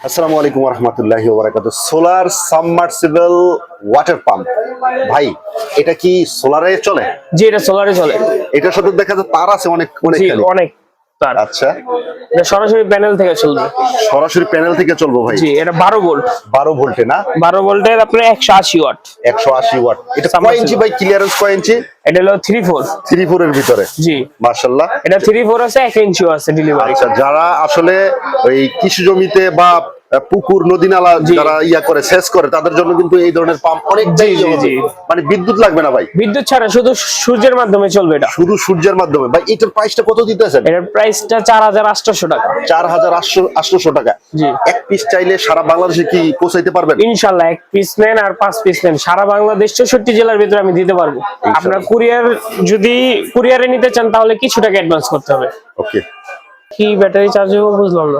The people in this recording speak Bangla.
আসসালামু আলাইকুম ওয়া রাহমাতুল্লাহি ওয়া বারাকাতুহু। সোলার সাবমার্সিবল ওয়াটার পাম্প ভাই, এটা কি সোলারে চলে? জি, এটা সোলারে চলে। এটার সাথে দেখা যায় তার আছে অনেক জি, অনেকখানি। অনেক তার। আচ্ছা, এটা সরাসরি প্যানেল থেকে চলবে। সরাসরি প্যানেল থেকে চলবে ভাই? জি, এটা 12 ভোল্ট। 12 ভোল্টে না? 12 ভোল্টের আপনার 180 ওয়াট। 180 ওয়াট। এটা কয় ইঞ্চি ভাই? ক্লিয়ারেন্স কয় ইঞ্চি? এটা হলো 3/4। 3/4 এর ভিতরে? জি, মাশাআল্লাহ। এটা 3/4 আছে, 1 ইঞ্চিও আছে ডেলিভারি। আচ্ছা, যারা আসলে ওই কৃষি জমিতে বা পুকুর নদী নালা যারা করে সেচ করে তাদের জন্য কিন্তু এই ধরনের পাম্প অনেকটাই জি। মানে বিদ্যুৎ লাগবে না ভাই? বিদ্যুৎ ছাড়া শুধু সূর্যের মাধ্যমে চলবে এটা। শুধু সূর্যের মাধ্যমে। ভাই এটার প্রাইসটা কত দিতেছেন? এটার প্রাইসটা 4800 টাকা। 4800 টাকা। জি, এক পিস চাইলে সারা বাংলাদেশে কি পৌঁছাইতে পারবেন? ইনশাআল্লাহ। 1 পিস নেন আর 5 পিস নেন, সারা বাংলাদেশ 64 জেলার ভিতরে আমি দিতে পারবো। আপনার কুরিয়ার যদি কুরিয়ারে নিতে চান তাহলে কিছু টাকা অ্যাডভান্স করতে হবে। ওকে। কি ব্যাটারি চার্জ হবে বুঝলাম না।